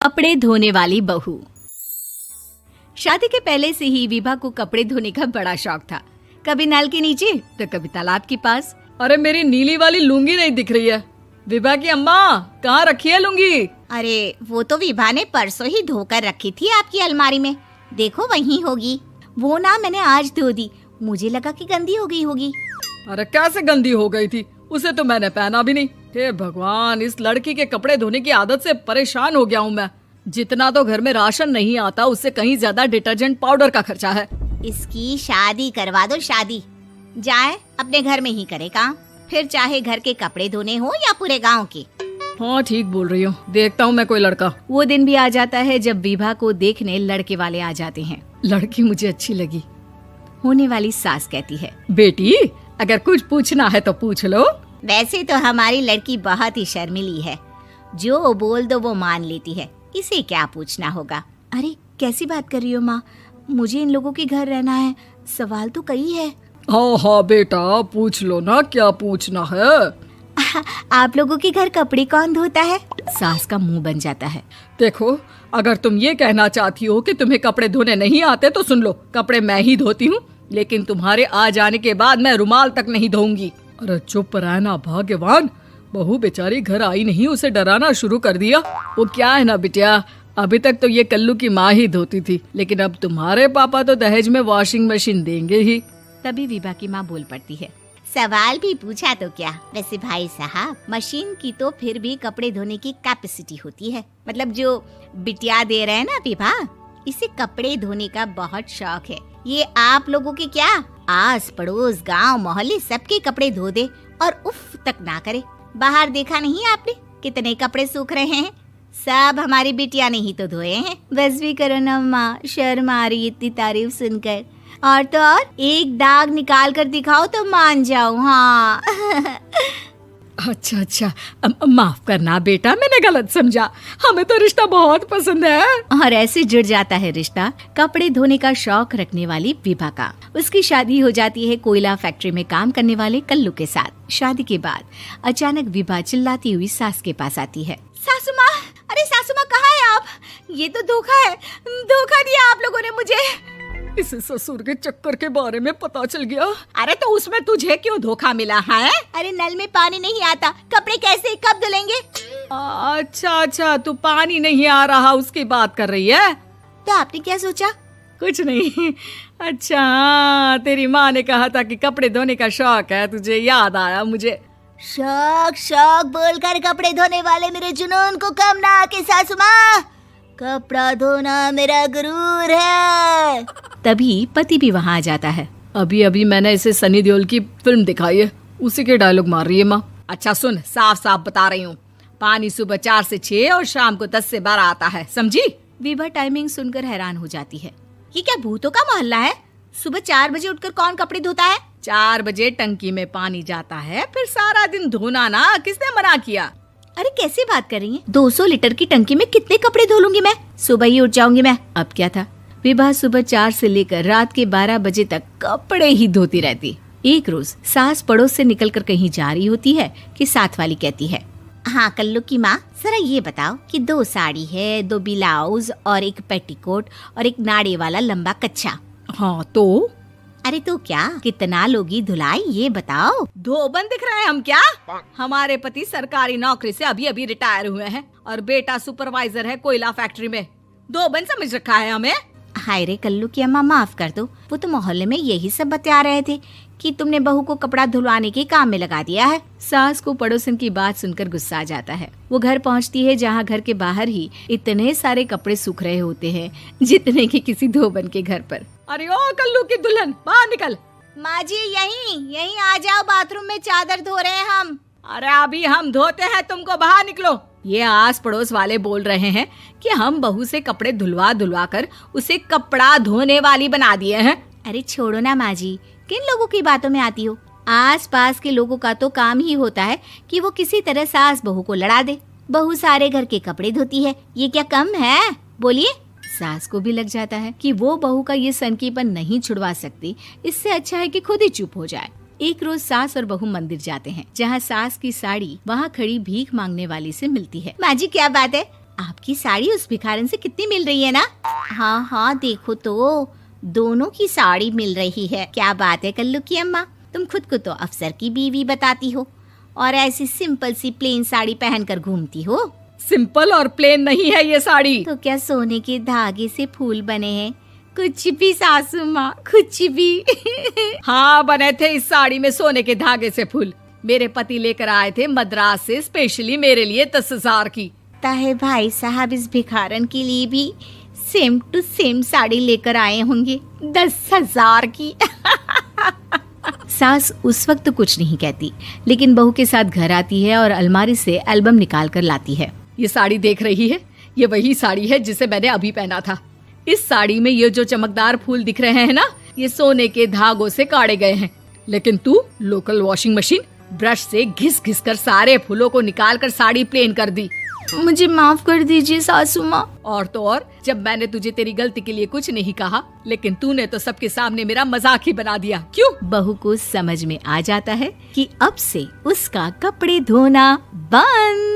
कपड़े धोने वाली बहू। शादी के पहले से ही विभा को कपड़े धोने का बड़ा शौक था। कभी नल के नीचे तो कभी तालाब के पास। अरे मेरी नीली वाली लुंगी नहीं दिख रही है। विभा की अम्मा, कहाँ रखी है लुंगी? अरे वो तो विभा ने परसों ही धोकर रखी थी आपकी अलमारी में, देखो वहीं होगी। वो ना मैंने आज धो दी, मुझे लगा कि गंदी हो गई होगी। अरे कैसे गंदी हो गई थी? उसे तो मैंने पहना भी नहीं। हे भगवान, इस लड़की के कपड़े धोने की आदत से परेशान हो गया हूँ मैं। जितना तो घर में राशन नहीं आता, उससे कहीं ज्यादा डिटर्जेंट पाउडर का खर्चा है। इसकी शादी करवा दो, शादी जाए अपने घर में ही करे काम, फिर चाहे घर के कपड़े धोने हो या पूरे गांव के। हाँ ठीक बोल रही हूँ, देखता हूँ मैं कोई लड़का। वो दिन भी आ जाता है जब विभा को देखने लड़के वाले आ जाते हैं। लड़की मुझे अच्छी लगी। होने वाली सास कहती है, बेटी अगर कुछ पूछना है तो पूछ लो। वैसे तो हमारी लड़की बहुत ही शर्मीली है, जो बोल दो वो मान लेती है, इसे क्या पूछना होगा। अरे कैसी बात कर रही हो माँ, मुझे इन लोगों के घर रहना है, सवाल तो कई है। हाँ हाँ बेटा, पूछ लो ना, क्या पूछना है। आप लोगों के घर कपड़े कौन धोता है? सास का मुंह बन जाता है। देखो, अगर तुम ये कहना चाहती हो कि तुम्हें कपड़े धोने नहीं आते तो सुन लो, कपड़े मैं ही धोती हूँ, लेकिन तुम्हारे आ जाने के बाद मैं रुमाल तक नहीं धोऊंगी। अरे चुप रहना भाग्यवान, बहू बेचारी घर आई नहीं, उसे डराना शुरू कर दिया। वो क्या है ना बिटिया, अभी तक तो ये कल्लू की माँ ही धोती थी, लेकिन अब तुम्हारे पापा तो दहेज में वॉशिंग मशीन देंगे ही। तभी विभा की माँ बोल पड़ती है, सवाल भी पूछा तो क्या। वैसे भाई साहब, मशीन की तो फिर भी कपड़े धोने की कैपेसिटी होती है। मतलब जो बिटिया दे रहे हैं ना विभा, इसे कपड़े धोने का बहुत शौक है। ये आप लोगों के क्या, आस पड़ोस गांव मोहल्ले सबके कपड़े धो दे और उफ तक ना करे। बाहर देखा नहीं आपने कितने कपड़े सूख रहे हैं? सब हमारी बिटिया ने ही तो धोए हैं। बस भी करो ना माँ, शर्म आ रही इतनी तारीफ सुनकर। और तो और एक दाग निकाल कर दिखाओ तो मान जाऊं। हाँ अच्छा, माफ करना बेटा, मैंने गलत समझा। हमें तो रिश्ता बहुत पसंद है। और ऐसे जुड़ जाता है रिश्ता कपड़े धोने का शौक रखने वाली विभा का। उसकी शादी हो जाती है कोयला फैक्ट्री में काम करने वाले कल्लू के साथ। शादी के बाद अचानक विभा चिल्लाती हुई सास के पास आती है। सासू माँ, अरे सासू माँ कहाँ है आप? ये तो धोखा है, धोखा दिया आप लोगों ने मुझे। इसे ससुर के चक्कर के बारे में पता चल गया। अरे तो उसमें तुझे क्यों धोखा मिला है? अरे नल में पानी नहीं आता, कपड़े कैसे कब धुलेंगे? अच्छा, तू पानी नहीं आ रहा उसकी बात कर रही है। तो आपने क्या सोचा? कुछ नहीं। अच्छा, तेरी माँ ने कहा था कि कपड़े धोने का शौक है, तुझे याद आया मुझे। शौक बोलकर कपड़े धोने वाले मेरे जुनून को कम ना आके सासू माँ, कपड़ा धोना मेरा गुरूर है। तभी पति भी वहाँ आ जाता है। अभी मैंने इसे सनी देओल की फिल्म दिखाई है, उसी के डायलॉग मार रही है माँ। अच्छा सुन, साफ साफ बता रही हूँ, पानी सुबह 4 से 6 और शाम को 10 से 12 आता है, समझी? विभा टाइमिंग सुनकर हैरान हो जाती है। ये क्या भूतों का मोहल्ला है? सुबह 4 बजे उठकर कौन कपड़े धोता है? 4 बजे टंकी में पानी जाता है, फिर सारा दिन धोना ना, किसने मना किया? अरे कैसी बात कर रही हैं? 200 लीटर की टंकी में कितने कपड़े धो लूंगी मैं? सुबह ही उठ जाऊंगी मैं। अब क्या था, विभा सुबह 4 से लेकर रात के 12 बजे तक कपड़े ही धोती रहती। एक रोज सास पड़ोस से निकलकर कहीं जा रही होती है कि साथ वाली कहती है, हाँ कल्लू की माँ, जरा ये बताओ कि 2 साड़ी है, 2 ब्लाउज और एक पेटीकोट और एक नाड़े वाला लंबा कच्छा। हाँ तो? अरे तो क्या, कितना लोगी धुलाई ये बताओ। धोबन दिख रहे हैं हम क्या? हमारे पति सरकारी नौकरी से अभी रिटायर हुए हैं और बेटा सुपरवाइजर है कोयला फैक्ट्री में। धोबन समझ रखा है हमें? हाय रे कल्लू की अम्मा, माफ कर दो, वो तो मोहल्ले में यही सब बता रहे थे कि तुमने बहू को कपड़ा धुलवाने के काम में लगा दिया है। सास को पड़ोसन की बात सुनकर गुस्सा आ जाता है। वो घर पहुंचती है जहां घर के बाहर ही इतने सारे कपड़े सूख रहे होते हैं जितने कि किसी धोबन के घर पर। अरे ओ कल्लू की दुल्हन, बाहर निकल। माँ जी यहीं आ जाओ, बाथरूम में चादर धो रहे हैं हम। अरे अभी हम धोते हैं, तुमको बाहर निकलो। ये आस पड़ोस वाले बोल रहे हैं कि हम बहू से कपड़े धुलवा कर उसे कपड़ा धोने वाली बना दिए हैं। अरे छोड़ो ना माँ जी, किन लोगों की बातों में आती हो? आस पास के लोगों का तो काम ही होता है कि वो किसी तरह सास बहू को लड़ा दे। बहू सारे घर के कपड़े धोती है, ये क्या कम है? बोलिए। सास को भी लग जाता है कि वो बहू का ये सनकीपन नहीं छुड़वा सकती, इससे अच्छा है कि खुद ही चुप हो जाए। एक रोज सास और बहू मंदिर जाते हैं, जहाँ सास की साड़ी वहाँ खड़ी भीख मांगने वाली से मिलती है। माँ जी क्या बात है, आपकी साड़ी उस भिखारन से कितनी मिल रही है ना? हाँ हाँ, देखो तो दोनों की साड़ी मिल रही है। क्या बात है कल्लू की अम्मा, तुम खुद को तो अफसर की बीवी बताती हो और ऐसी सिंपल सी प्लेन साड़ी पहनकर घूमती हो। सिंपल और प्लेन नहीं है ये साड़ी। तो क्या सोने के धागे से फूल बने हैं? कुछ भी सासू माँ, कुछ भी। हाँ, बने थे इस साड़ी में सोने के धागे से फूल। मेरे पति लेकर आए थे मद्रास से स्पेशली मेरे लिए 10,000 की। ताहे भाई साहब इस भिखारन के लिए भी सेम टू सेम साड़ी लेकर आए होंगे 10,000 की। सास उस वक्त कुछ नहीं कहती, लेकिन बहू के साथ घर आती है और अलमारी से एल्बम निकाल कर लाती है। ये साड़ी देख रही है, ये वही साड़ी है जिसे मैंने अभी पहना था। इस साड़ी में ये जो चमकदार फूल दिख रहे हैं ना, ये सोने के धागों से काढ़े गए हैं। लेकिन तू लोकल वॉशिंग मशीन ब्रश से घिस घिस कर सारे फूलों को निकाल कर साड़ी प्लेन कर दी। मुझे माफ कर दीजिए सासू माँ। और तो और, जब मैंने तुझे तेरी गलती के लिए कुछ नहीं कहा, लेकिन तूने तो सबके सामने मेरा मजाक ही बना दिया। क्यों? बहू को समझ में आ जाता है कि अब से उसका कपड़े धोना बंद।